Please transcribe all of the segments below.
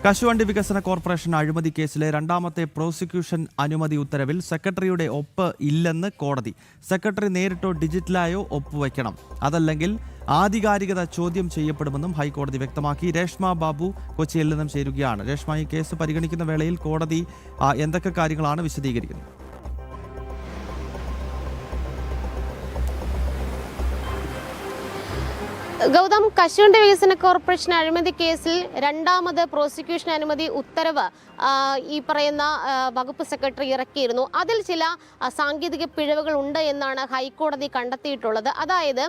കശുവണ്ടി വികസന കോർപ്പറേഷൻ അഴിമതി കേസിലെ രണ്ടാമത്തെ പ്രോസിക്യൂഷൻ അനുമതി ഉത്തരവിൽ സെക്രട്ടറിയുടെ ഒപ്പ് ഇല്ലെന്ന് കോടതി. സെക്രട്ടറി നേരിട്ടോ ഡിജിറ്റലായോ ഒപ്പുവയ്ക്കണം, അതല്ലെങ്കിൽ ആധികാരികത ചോദ്യം ചെയ്യപ്പെടുമെന്നും ഹൈക്കോടതി വ്യക്തമാക്കി. രേഷ്മ ബാബു കൊച്ചിയിൽ നിന്നും ചേരുകയാണ്. രേഷ്മ, ഈ കേസ് പരിഗണിക്കുന്ന വേളയിൽ കോടതി എന്തൊക്കെ കാര്യങ്ങളാണ് വിശദീകരിക്കുന്നത്? ഗൗതം, കശുവണ്ടി വികസന കോർപ്പറേഷൻ അഴിമതി കേസിൽ രണ്ടാമത് പ്രോസിക്യൂഷൻ അനുമതി ഉത്തരവ് ഈ പറയുന്ന വകുപ്പ് സെക്രട്ടറി ഇറക്കിയിരുന്നു. അതിൽ ചില സാങ്കേതിക പിഴവുകൾ ഉണ്ട് എന്നാണ് ഹൈക്കോടതി കണ്ടെത്തിയിട്ടുള്ളത്. അതായത്,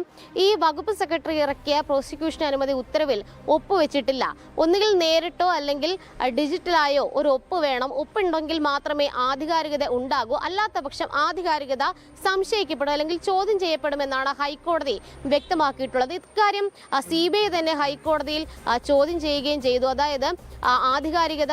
ഈ വകുപ്പ് സെക്രട്ടറി ഇറക്കിയ പ്രോസിക്യൂഷൻ അനുമതി ഉത്തരവിൽ ഒപ്പുവെച്ചിട്ടില്ല. ഒന്നുകിൽ നേരിട്ടോ അല്ലെങ്കിൽ ഡിജിറ്റലായോ ഒരു ഒപ്പ് വേണം. ഒപ്പുണ്ടെങ്കിൽ മാത്രമേ ആധികാരികത ഉണ്ടാകൂ. അല്ലാത്ത പക്ഷം ആധികാരികത സംശയിക്കപ്പെടും അല്ലെങ്കിൽ ചോദ്യം ചെയ്യപ്പെടുമെന്നാണ് ഹൈക്കോടതി വ്യക്തമാക്കിയിട്ടുള്ളത്. ഇക്കാര്യം CBI തന്നെ ഹൈക്കോടതിയിൽ ചോദ്യം ചെയ്യുകയും ചെയ്തു. അതായത്, ആധികാരികത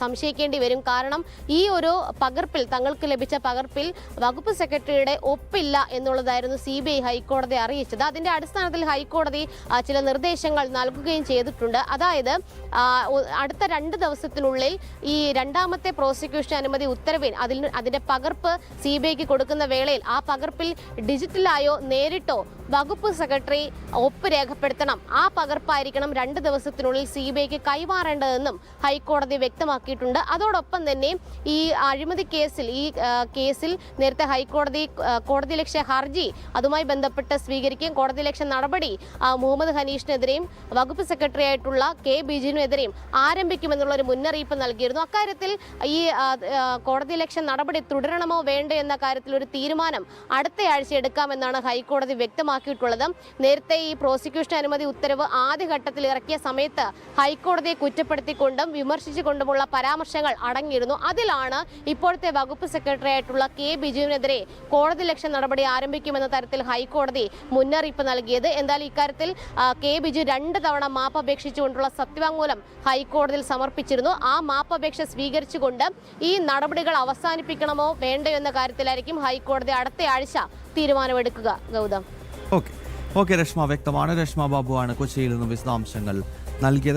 സംശയിക്കേണ്ടി വരും. കാരണം ഈ ഒരു പകർപ്പിൽ, തങ്ങൾക്ക് ലഭിച്ച പകർപ്പിൽ വകുപ്പ് സെക്രട്ടറിയുടെ ഒപ്പില്ല എന്നുള്ളതായിരുന്നു CBI ഹൈക്കോടതി അറിയിച്ചത്. അതിന്റെ അടിസ്ഥാനത്തിൽ ഹൈക്കോടതി ചില നിർദ്ദേശങ്ങൾ നൽകുകയും ചെയ്തിട്ടുണ്ട്. അതായത്, അടുത്ത 2 ദിവസത്തിനുള്ളിൽ ഈ രണ്ടാമത്തെ പ്രോസിക്യൂഷൻ അനുമതി ഉത്തരവിൽ അതിന്റെ പകർപ്പ് CBIക്ക് കൊടുക്കുന്ന വേളയിൽ ആ പകർപ്പിൽ ഡിജിറ്റലായോ നേരിട്ടോ വകുപ്പ് സെക്രട്ടറി ഒപ്പ് രേഖപ്പെടുത്തണം. ആ പകർപ്പായിരിക്കണം 2 ദിവസത്തിനുള്ളിൽ CBIക്ക് കൈമാറേണ്ടതെന്നും ഹൈക്കോടതി വ്യക്തമാക്കിയിട്ടുണ്ട്. അതോടൊപ്പം തന്നെ ഈ അഴിമതി കേസിൽ നേരത്തെ ഹൈക്കോടതി കോടതിയലക്ഷ്യ ഹർജി അതുമായി ബന്ധപ്പെട്ട് സ്വീകരിക്കുകയും കോടതിയലക്ഷ്യ നടപടി മുഹമ്മദ് ഹനീഷിനെതിരെയും വകുപ്പ് സെക്രട്ടറി ആയിട്ടുള്ള K ബിജുവിനെതിരെയും ആരംഭിക്കുമെന്നുള്ള ഒരു മുന്നറിയിപ്പ് നൽകിയിരുന്നു. അക്കാര്യത്തിൽ ഈ കോടതിയലക്ഷ്യ നടപടി തുടരണമോ വേണ്ടോ എന്ന കാര്യത്തിൽ ഒരു തീരുമാനം അടുത്തയാഴ്ച എടുക്കാമെന്നാണ് ഹൈക്കോടതി വ്യക്തമാക്കിയിട്ടുള്ളത്. നേരത്തെ ഈ പ്രോസിക്യൂഷൻ അനുമതി ഉത്തരവ് ആദ്യഘട്ടത്തിൽ ഇറക്കിയ സമയത്ത് ഹൈക്കോടതിയെ കുറ്റപ്പെടുത്തിക്കൊണ്ടും വിമർശിച്ചുകൊണ്ടുമുള്ള പരാമർശങ്ങൾ അടങ്ങിയിരുന്നു. അതിലാണ് ഇപ്പോഴത്തെ വകുപ്പ് സെക്രട്ടറി ആയിട്ടുള്ള K ബിജുവിനെതിരെ കോടതിയലക്ഷ്യ നടപടി ആരംഭിക്കുമെന്ന തരത്തിൽ ഹൈക്കോടതി മുന്നറിയിപ്പ് നൽകിയത്. എന്തായാലും ഇക്കാര്യത്തിൽ K ബിജു 2 തവണ മാപ്പ് അപേക്ഷിച്ചുകൊണ്ടുള്ള സത്യവാങ്മൂലം ഹൈക്കോടതിയിൽ സമർപ്പിച്ചിരുന്നു. ആ മാപ്പപേക്ഷ സ്വീകരിച്ചുകൊണ്ട് ഈ നടപടികൾ അവസാനിപ്പിക്കണമോ വേണ്ടയോ എന്ന കാര്യത്തിലായിരിക്കും ഹൈക്കോടതി അടുത്തയാഴ്ച തീരുമാനമെടുക്കുക. ഗൗതം. ഓക്കെ രേഷ്മ, വ്യക്തമാണ്. രേഷ്മ ബാബുവാണ് കൊച്ചിയിൽ നിന്നും വിശദാംശങ്ങൾ നൽകിയത്.